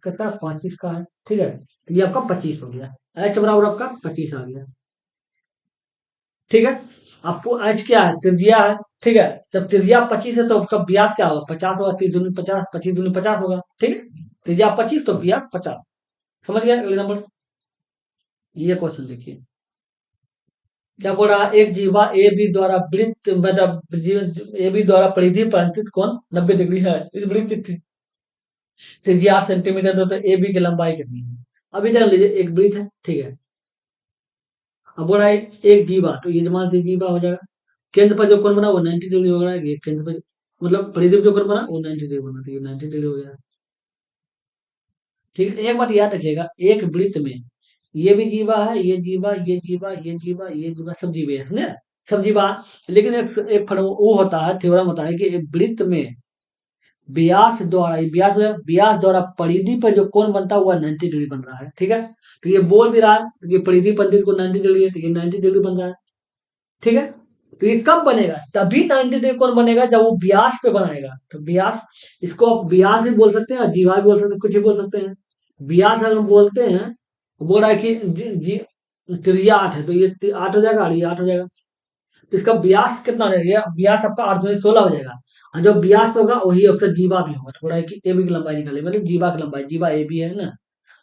कितना 25 का है, ठीक है, तो ये आपका 25 हो गया। एच बराबर आपका 25 आ गया, ठीक है। आपको एच क्या है, त्रिज्या है, ठीक है। जब त्रिज्या 25 है तो आपका व्यास क्या होगा, 50 होगा, 30 दूनी 50, 25 दूनी 50 होगा, ठीक है। त्रिज्या 25 तो व्यास 50। समझ गया, अगले नंबर। ये क्वेश्चन देखिए, क्या बोल रहा है, एक जीवा ए बी द्वारा वृत्त मतलब ए बी द्वारा परिधि पर अंकित कोण 90 डिग्री है। इस वृत्त की त्रिज्या 8 सेंटीमीटर है, तो ए बी की लंबाई कितनी है? अभी जान लीजिए, एक वृत्त है, ठीक है। अब बोल रहा है एक जीवा, तो ये मान लीजिए जीवा हो जाएगा। केंद्र पर जो कोण बना वो 90 डिग्री होगा, ये केंद्र पर मतलब परिधि पर जो कोण बना वो 90 डिग्री बना, तो ये 90 डिग्री हो गया, ठीक है। एक बात याद रखिएगा, एक वृत्त में ये भी जीवा है, ये जीवा, ये जीवा, ये जीवा, ये जीवा, सब जीवे है, समझे, सब जीवा। लेकिन एक वो होता है, थ्योरम होता है कि एक वृत्त में व्यास द्वारा, व्यास द्वारा परिधि पर जो कोण बनता है वो 90 डिग्री बन रहा है, ठीक है। तो ये बोल भी रहा है कि परिधि पर को 90 डिग्री है, तो ये 90 डिग्री बन रहा है, ठीक है। तो ये कब बनेगा, तभी 90 डिग्री कोण बनेगा जब वो व्यास पे बनाएगा। तो व्यास, इसको आप व्यास भी बोल सकते हैं, जीवा भी बोल सकते हैं, कुछ भी बोल सकते हैं। व्यास अगर हम बोलते हैं, तो बोल रहा है कि त्रिज्या 8 है, तो ये 8 हो जाएगा और ये 8 हो जाएगा। तो इसका व्यास कितना हो जाएगा, व्यास आपका 8 में 16 हो जाएगा। और जो व्यास होगा वही आपका जीवा भी होगा। थोड़ा है कि ए बी की लंबाई निकाले, मतलब जीवा की लंबाई, जीवा ए बी है ना,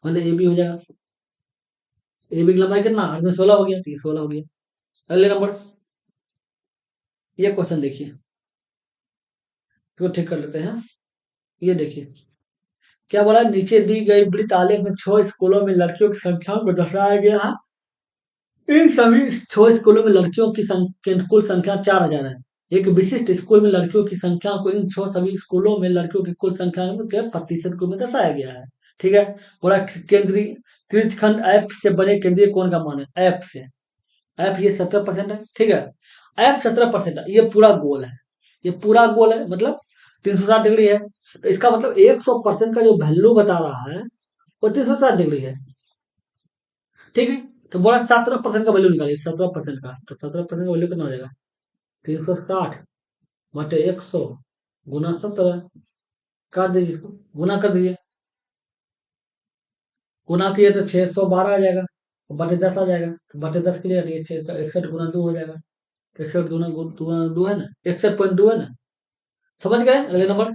मतलब ए बी हो जाएगा। ए बी की लंबाई कितना, 8 में 16 हो गया, तो ये 16 हो गया। अगले नंबर, ये क्वेश्चन देखिए, तो ठीक कर लेते हैं। ये देखिए, क्या बोला, नीचे दी गई वृत्त आलेख में 6 स्कूलों में लड़कियों की संख्या को दर्शाया गया है। इन सभी 6 स्कूलों में लड़कियों की कुल संख्या 4000 है। एक विशिष्ट स्कूल में लड़कियों की संख्या को इन 6 सभी स्कूलों में लड़कियों की कुल संख्या के प्रतिशत को में दर्शाया गया है, ठीक है। बोला केंद्रीय त्रिज्यखंड एफ से बने केंद्रीय कोण का मान है, एफ से, एफ ये 17% है, ठीक है। एफ 17% है, ये पूरा गोल है, ये पूरा गोल है, मतलब 360 डिग्री है। तो इसका मतलब 100% का जो वैल्यू बता रहा है वो 360 डिग्री है, ठीक है। तो बोला 17% का वैल्यू निकालिए, 17% का, तो 17% का वैल्यू कितना हो जाएगा, 360 बटे 100 गुना 17, काट दीजिए इसको, गुना कर दीजिए, गुना किए तो 612 आ जाएगा, बटे 10 आ जाएगा, तो बटे 10 के लिए 61 गुना 2 हो जाएगा। 61 गुना 2 है ना, 61.2 है ना। समझ गए, अगले नंबर।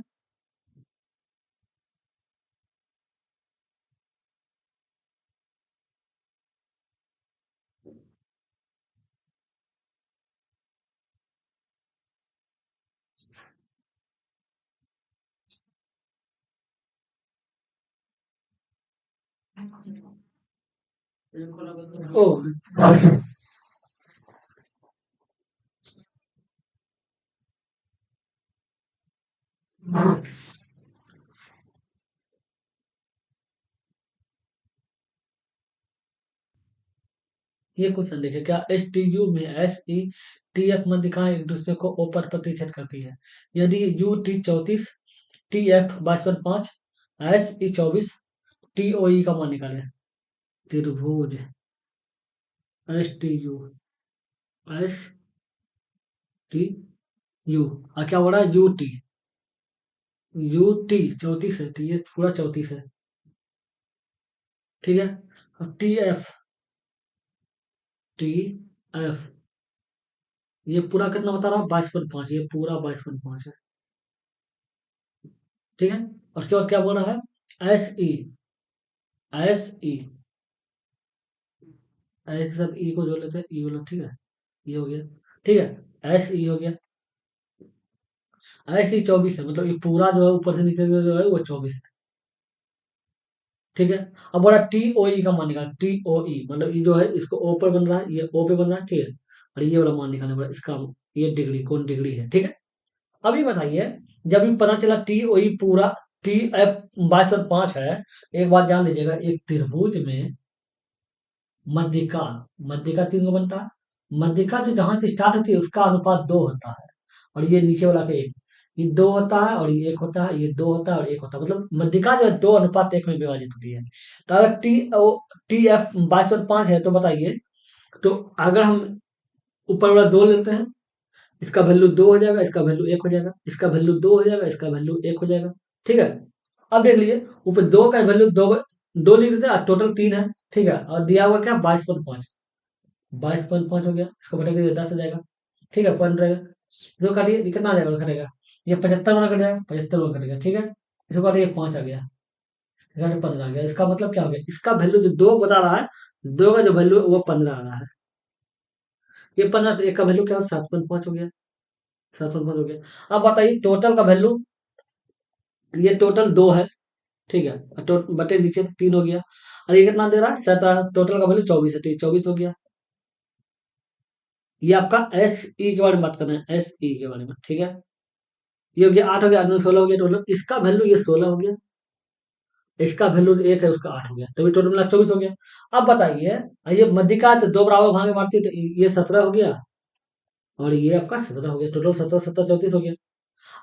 ओ, ये क्वेश्चन देखिए, क्या एस टी यू में एस ई टी एफ माध्यिकाएं एक दूसरे को ओ पर प्रतिच्छेद करती है? यदि U T 34, T F 22.5, S E 24, T O E का मान निकालें। त्रिभुज S T U, S T U, क्या हो रहा है, यू टी, यू टी 34 है, तो ये पूरा 34 है। ठीक है। अब टी एफ ये पूरा कितना बता रहा है? 22.5, ये पूरा 22.5 है। ठीक है। और उसके बाद क्या बोल रहा है? एस ई के साथ ई को जोड़ लेते हैं, ई बोलो। ठीक है, ये हो गया। ठीक है, एस ई हो गया। एस ई 24 है, मतलब ये पूरा जो है ऊपर से नीचे जो है वो 24 है। ठीक है। अब बोला टी ओ ई का मान निकाल, टी ओ ई मतलब ये जो है इसको ओ पर बन रहा है, ये ओ पे बन रहा है। ठीक है। और ये वाला मान निकालना पड़ा इसका, ये डिग्री कौन डिग्री है। ठीक है। अभी बताइए, जब भी पता चला टी ओ ई पूरा टी एफ 22.5 है, एक बात जान लीजिएगा, एक त्रिभुज में मध्यिका, मध्यिका 3 को बनता है। मध्यिका जो जहां से स्टार्ट होती है उसका अनुपात 2 होता है, और ये नीचे वाला का 1। ये 2 होता है और ये 1 होता है, ये 2 होता है और 1 होता है, मतलब मध्यिका जो है 2:1 में विभाजित होती है। तो अगर टी एफ 22.5 है, तो बताइए, तो अगर हम ऊपर वाला 2 लेते हैं, इसका वैल्यू 2 हो जाएगा, इसका वैल्यू 1 हो जाएगा, इसका वैल्यू 2 हो जाएगा, इसका वैल्यू 1 हो जाएगा। ठीक है। अब देख लीजिए, ऊपर 2 का वैल्यू 2 लिख देते हैं, टोटल 3 है। ठीक है। और दिया हुआ क्या? 22.5। 22.5 हो गया, इसको बटा के 10 हो जाएगा। ठीक है, पॉइंट रहेगा। जो काटिए, ये कितना आ जाएगा? कटेगा, ये 75 वाला कट जाएगा, 75 वाला कटेगा। ठीक है। इसको काटिए, 5 आ गया, 15 आ गया। इसका मतलब क्या हो गया? इसका वैल्यू जो 2 बता रहा है, 2 का जो वैल्यू है वो 15 आ रहा है। ये 15, तो एक का वैल्यू क्या हो? 7.5 हो गया, 7.5 हो गया। अब बताइए टोटल का वैल्यू, ये टोटल 2 है। ठीक है। और बटे नीचे 3 हो गया, और ये कितना दे रहा है? 17। टोटल का वैल्यू 24 है, तो ये 24 हो गया। ये आपका एस ई के बारे में बात कर रहे हैं, एस ई के बारे में। ठीक है। ये हो गया 8, हो गया 8 में 16 हो गया, टोटल इसका वैल्यू ये 16 हो गया, इसका वैल्यू 1 है, उसका 8 हो गया, तभी टोटल मिला 24 हो गया। अब बताइए, ये मध्यिका तो 2 बराबर भागे मारती है, तो ये 17 हो गया, और ये आपका 17 हो गया, टोटल 17 17 34 हो गया।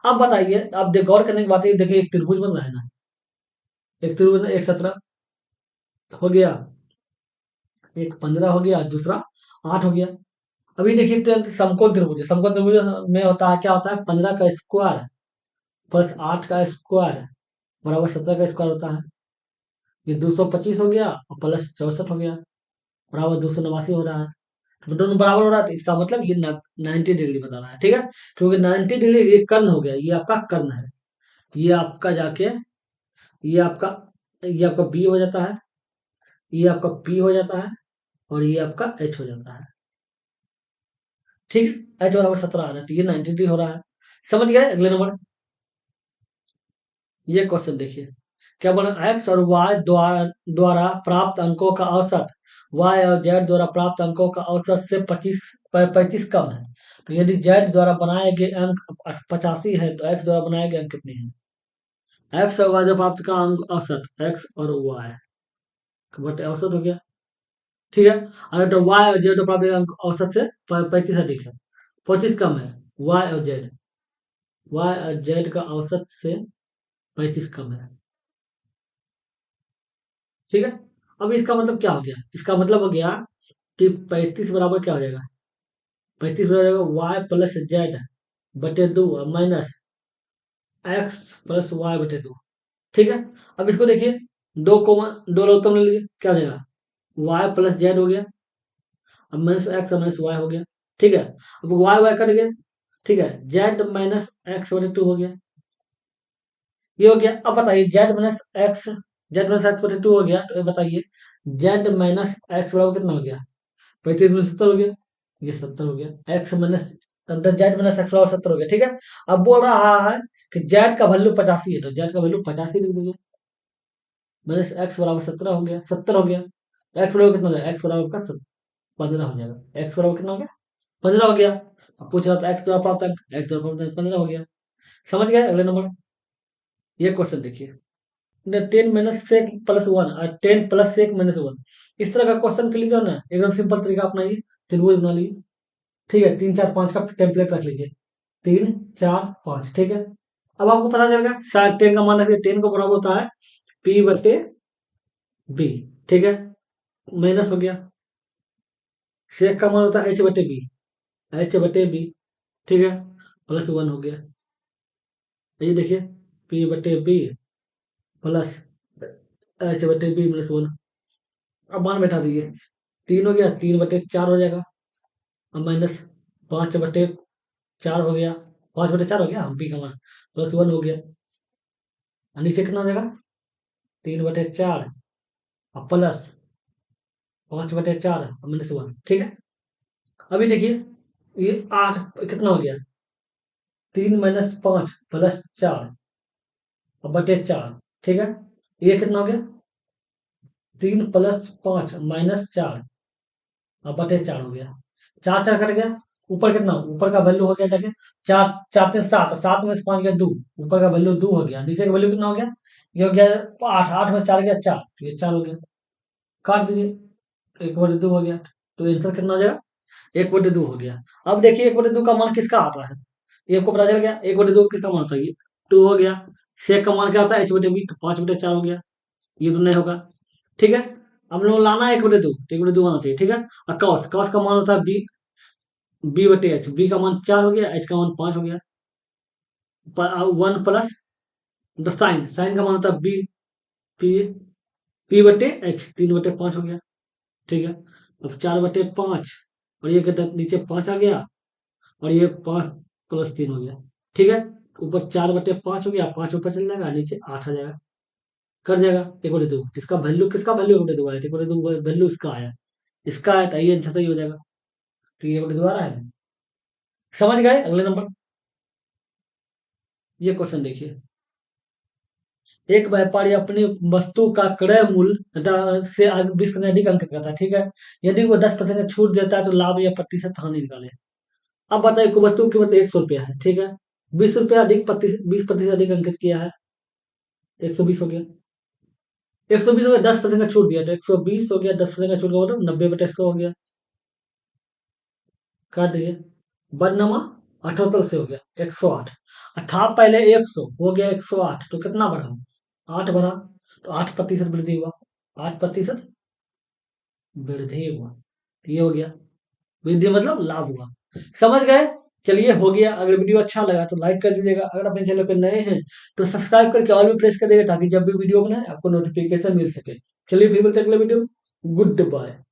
अब बताइए, अब गौर करने की बात है, देखिए एक त्रिभुज बन रहा है ना, एक त्रिभुज, एक 17 हो गया, एक 15 हो गया, दूसरा 8 हो गया। अभी देखिए समकोण त्रिभुज है, समकोण त्रिभुज में होता है, क्या होता है? 15 का स्क्वायर प्लस 8 का स्क्वायर बराबर 17 का स्क्वायर होता है। ये 225 हो गया और प्लस 64 हो गया, बराबर 289 हो रहा है। तो दोनों बराबर हो रहा है, तो इसका मतलब ये 90 डिग्री बता रहा है। ठीक है। क्योंकि 90 डिग्री ये कर्ण हो गया, ये आपका कर्ण है। ये आपका जाके, ये आपका, ये आपका बी हो जाता है, ये आपका पी हो जाता है, और ये आपका एच हो जाता है। ठीक है। एच बराबर 17 आ रहा है, तो ये 90 डिग्री हो रहा है। समझ गए? अगले नंबर, ये क्वेश्चन देखिए, क्या बोला? एक्स और वाई द्वारा द्वारा प्राप्त अंकों का औसत वाई और जेड द्वारा प्राप्त अंकों का औसत से 35 कम है। तो यदि जेड द्वारा बनाए गए अंक 85 है, तो एक्स द्वारा बनाए गए अंक कितने हैं? एक्स और वाई द्वारा प्राप्त का अंक औसत, एक्स और वाई बट औसत हो गया। ठीक है। अगर तो वाई और जेड द्वारा प्राप्त अंक औसत से 35 अधिक है, 25 कम है। वाई और जेड, वाई और जेड का औसत से 35 कम है। ठीक है। अब इसका मतलब क्या हो गया? इसका मतलब हो गया कि 35 बराबर क्या हो जाएगा? 35 बराबर हो जाएगा वाई प्लस जेड बटे 2 माइनस एक्स प्लस वाई बटे 2। ठीक है। अब इसको देखिए, दो कोमा, दो लघुत्तम ले लीजिए, क्या हो जाएगा? वाई प्लस जेड हो गया, अब माइनस एक्स माइनस वाई हो गया। ठीक है। अब वाई वाई कट गया। ठीक है। जेड माइनस एक्स बटे 2 हो गया, ये हो गया। अब बताइए Z minus x, Z minus x बटे 2 हो गया, तो ये बताइए जेड माइनस एक्स बराबर कितना हो गया? 35 में 70 हो गया, ये 70 हो गया। एक्स माइनस, अंदर जेड माइनस एक्स बराबर 70 हो गया। ठीक है। अब बोल रहा है कि जेड का वैल्यू 85 है, तो जेड का वैल्यू 85 लिख दीजिए, माइनस एक्स बराबर 17 हो गया, 70 हो गया। एक्स बराबर कितना हो गया? एक्स बराबर का 15 हो जाएगा। एक्स बराबर कितना हो गया? 15 हो गया। अब पूछ रहा था एक्स द्वारा प्राप्त अंक, एक्स द्वारा प्राप्त अंक 15 हो गया। समझ गए? अगले नंबर, ये क्वेश्चन देखिए, 10 - +1 और 10 + 1 - 1, इस तरह का क्वेश्चन के लिए जो है ना, एकदम सिंपल तरीका अपनाइए, त्रिभुज बना लीजिए। ठीक है, 3 4 5 का टेम्पलेट रख लीजिए, 3 4 5। ठीक है। अब आपको पता चल गया, साइन 10 का मान रखिए, 10 को बराबर होता है पी बटे बी। ठीक है, माइनस हो गया, सेक का मान होता है एच बटे बी, एच बटे बी। ठीक है, +1 हो गया। ये देखिए, पी बटे बी प्लस एच बटे बी माइनस वन। अब मान बैठा दीजिए, 3 हो गया, 3/4 हो जाएगा। अब माइनस 5/4 हो गया, 5/4 हो गया, हम पी का मान प्लस वन हो गया। और नीचे कितना हो जाएगा, 3/4 और प्लस 5/4 माइनस वन। ठीक है, अभी देखिए ये 8 कितना हो गया, 3 - 5 प्लस 4 और बटे 4। ठीक है, ये कितना हो गया, 3 + 5 -4 और बटे 4 हो गया। 4 4 कट गया, ऊपर कितना, ऊपर का वैल्यू हो गया जाके 4 4 3 7, 7 में से 5 गया 2, ऊपर का वैल्यू 2 हो गया, नीचे का वैल्यू कितना हो गया, ये हो गया 8, 8 में 4 गया 4, तो ये 4 हो गया। काट दीजिए, 1/2 हो गया, तो आंसर कितना हो जाएगा, 1/2 हो गया। अब देखिए 1/2 का मान किसका आता है, ये आपको पता चल गया 1/2 किसका मान होता है, 2 हो गया। सेक का मान क्या आता है, h/b, तो 5/4 हो गया, ये तो नहीं होगा। ठीक है, हम लोग लाना है 1/2, तो 1/2 आना चाहिए। ठीक है, और कॉस, कॉस का मान होता है b/h, b का मान 4 हो गया, h का मान 5 हो गया। 1 प्लस द साइन, साइन का मान होता है b, p, p/h, 3/5 हो गया। ठीक है, अब 4/5, और ये कहता है नीचे 5 आ गया, और ये 5 + 3 हो गया। ठीक है, ऊपर 4/5 हो गया, 5 ऊपर चल जाएगा, नीचे 8 आ जाएगा, कर जाएगा 1/2। किसका वैल्यू 1/2 आया, 1/2 वैल्यू इसका आया, इसका आया, तो ये आंसर सही हो जाएगा। तो ये 1/2 आ रहा है, समझ गए। अगले नंबर, ये क्वेश्चन देखिए, एक व्यापारी अपनी वस्तु का क्रय मूल्य से 20% अधिक अंक करता है। ठीक है, यदि वो 10% छूट देता है तो लाभ या प्रतिशत हानि निकाले। अब बताइए, कोई वस्तु की कीमत 100 रुपया है। ठीक है, 20 रुपया अधिक 20% अधिक अंकित किया है, 120 हो गया। 120 हो गया, 10% का छूट दिया तो 120 हो गया, 10% का छूट का मतलब 90/100 हो गया। कर दिए, बदनामा 78 से हो गया 108, था पहले 100 हो गया 108, तो कितना बढ़ा, 8 बढ़ा, तो 8% वृद्धि हुआ, 8% वृद्धि हुआ, तो ये हो गया, वृद्धि मतलब लाभ हुआ। समझ गए। चलिए हो गया, अगर वीडियो अच्छा लगा तो लाइक कर दीजिएगा, अगर अपने चैनल पे नए हैं तो सब्सक्राइब करके ऑल भी प्रेस कर देगा, ताकि जब भी वीडियो बनाए आपको नोटिफिकेशन मिल सके। चलिए फिर मिलते हैं अगले वीडियो, गुड बाय।